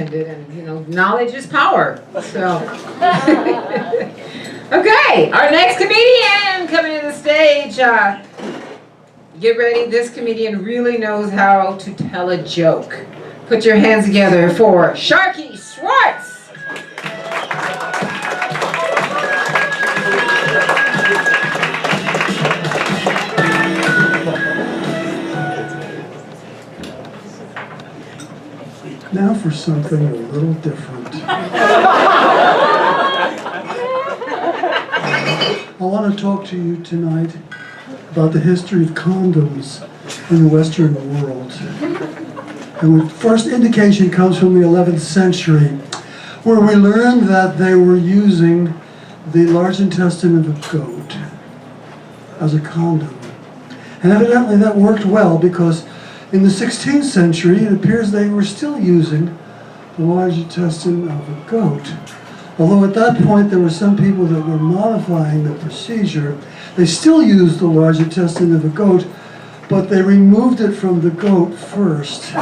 And knowledge is power. So okay, our next comedian coming to the stage. Get ready, this comedian really knows how to tell a joke. Put your hands together for Scharkie Schwartz. Now for something a little different. I want to talk to you tonight about the history of condoms in the Western world. And the first indication comes from the 11th century, where we learned that they were using the large intestine of a goat as a condom. And evidently that worked well, because in the 16th century, it appears they were still using the large intestine of a goat. Although at that point there were some people that were modifying the procedure. They still used the large intestine of a goat, but they removed it from the goat first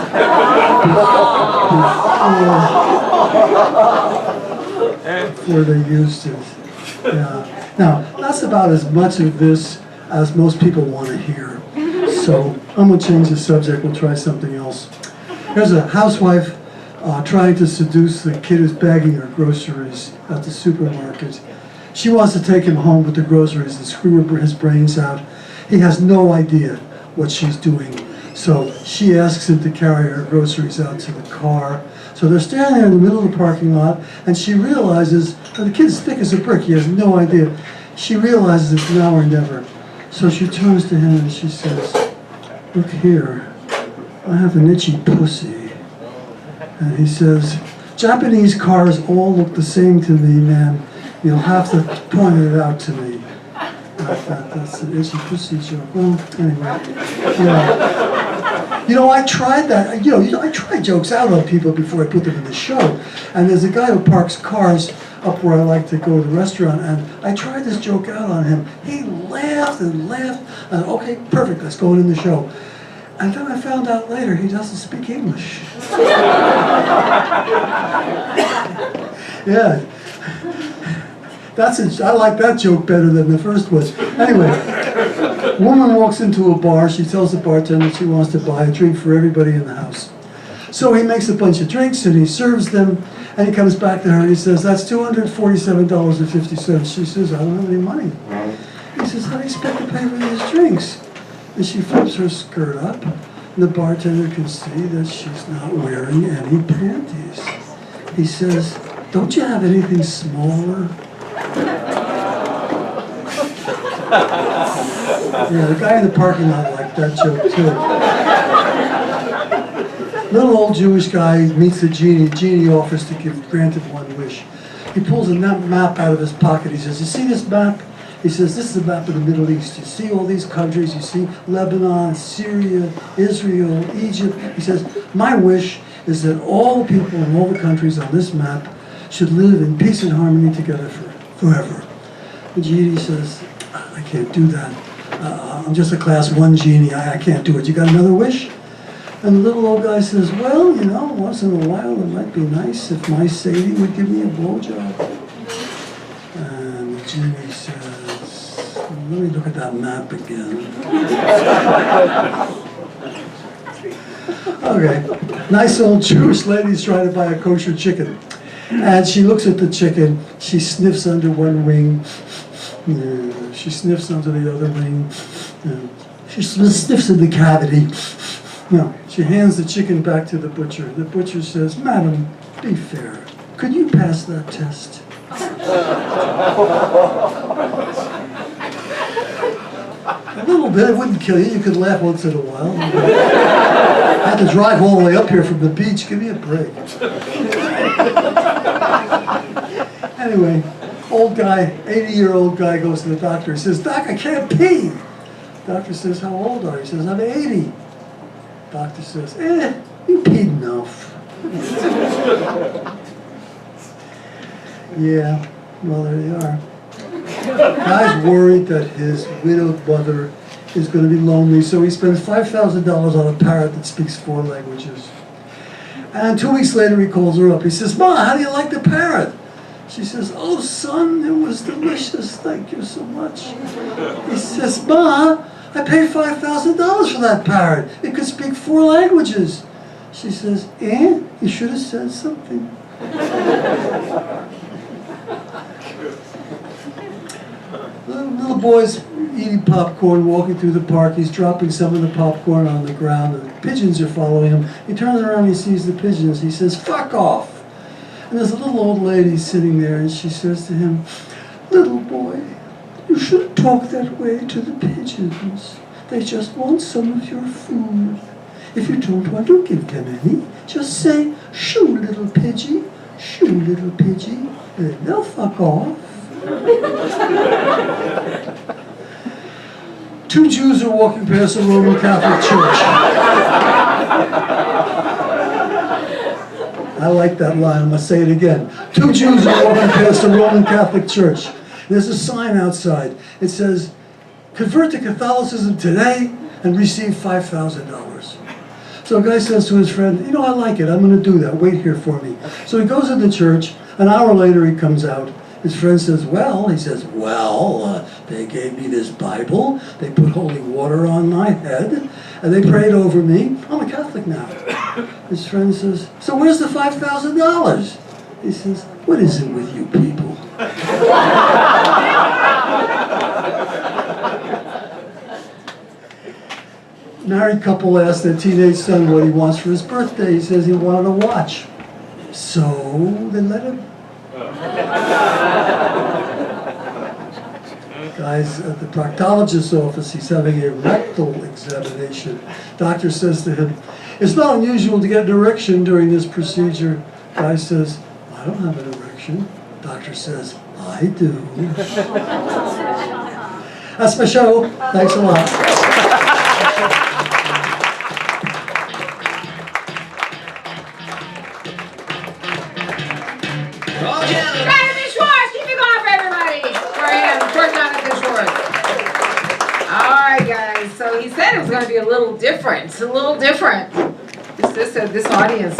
before they used it. Yeah. Now, that's about as much of this as most people want to hear. So I'm going to change the subject. We'll try something else. Here's a housewife trying to seduce the kid who's bagging her groceries at the supermarket. She wants to take him home with the groceries and screw his brains out. He has no idea what she's doing. So she asks him to carry her groceries out to the car. So they're standing there in the middle of the parking lot, and she realizes, the kid's thick as a brick, he has no idea. She realizes it's now or never. So she turns to him and she says, "Look here, I have an itchy pussy." And he says, "Japanese cars all look the same to me, ma'am. You'll have to point it out to me." I thought that's an itchy pussy joke. Well, anyway, I tried that. I try jokes out on people before I put them in the show. And there's a guy who parks cars up where I like to go to the restaurant, and I tried this joke out on him. He laughed and laughed. And okay, perfect, let's go in the show. And then I found out later he doesn't speak English. Yeah. I like that joke better than the first one. Anyway, a woman walks into a bar. She tells the bartender she wants to buy a drink for everybody in the house. So he makes a bunch of drinks and he serves them, and he comes back to her and he says, "That's $247.50. She says, "I don't have any money." He says, "How do you expect to pay for these drinks?" And she flips her skirt up, and the bartender can see that she's not wearing any panties. He says, "Don't you have anything smaller?" Yeah, the guy in the parking lot liked that joke too. Little old Jewish guy meets the genie. Genie offers to give granted one wish. He pulls a map out of his pocket. He says, "You see this map?" He says, "This is a map of the Middle East. You see all these countries. You see Lebanon, Syria, Israel, Egypt." He says, "My wish is that all the people in all the countries on this map should live in peace and harmony together forever." The genie says, "I can't do that. I'm just a class 1 genie. I can't do it. You got another wish?" And the little old guy says, "Well, once in a while it might be nice if my Sadie would give me a blowjob." And the genie says, "Let me look at that map again." Okay, nice old Jewish lady's trying to buy a kosher chicken. And she looks at the chicken, she sniffs under one wing, she sniffs under the other wing, she sniffs in the cavity. No, she hands the chicken back to the butcher. The butcher says, "Madam, be fair. Could you pass that test?" A little bit, it wouldn't kill you. You could laugh once in a while. I had to drive all the way up here from the beach. Give me a break. Anyway, old guy, 80-year-old guy goes to the doctor. He says, "Doc, I can't pee." Doctor says, "How old are you?" He says, "I'm 80. Doctor says, "You peed enough." Yeah, well, there they are. Guy's worried that his widowed mother is going to be lonely, so he spends $5,000 on a parrot that speaks 4 languages. And 2 weeks later, he calls her up. He says, Ma, how do you like the parrot? She says, oh, son, it was delicious. Thank you so much. He says, Ma, I paid $5,000 for that parrot. It could speak 4 languages. She says, you should have said something. Little boy's eating popcorn, walking through the park. He's dropping some of the popcorn on the ground. The pigeons are following him. He turns around and he sees the pigeons. He says, fuck off. And there's a little old lady sitting there, and she says to him, little boy, you shouldn't talk that way to the pigeons. They just want some of your food. If you don't want to give them any, just say, shoo, little pidgey, shoo, little pidgey, and they'll fuck off. 2 Jews are walking past a Roman Catholic church. I like that line, I'm going to say it again. 2 Jews are walking past a Roman Catholic church. There's a sign outside. It says, convert to Catholicism today and receive $5,000. So a guy says to his friend, you know, I like it, I'm going to do that, wait here for me. So he goes in the church, an hour later he comes out. His friend says, well, they gave me this Bible, they put holy water on my head, and they prayed over me. I'm a Catholic now. His friend says, so where's the $5,000? He says, what is it with you people? Married couple asked their teenage son what he wants for his birthday. He says he wanted a watch. So they let him. Guys, at the proctologist's office, he's having a rectal examination. Doctor says to him, it's not unusual to get an erection during this procedure. Guy says, I don't have an erection. Doctor says, I do. That's my show. Thanks a lot. Jonathan Schwartz, keep it going for everybody. For him, for Jonathan Schwartz. All right, guys. So he said it was going to be a little different. It's a little different. This audience is.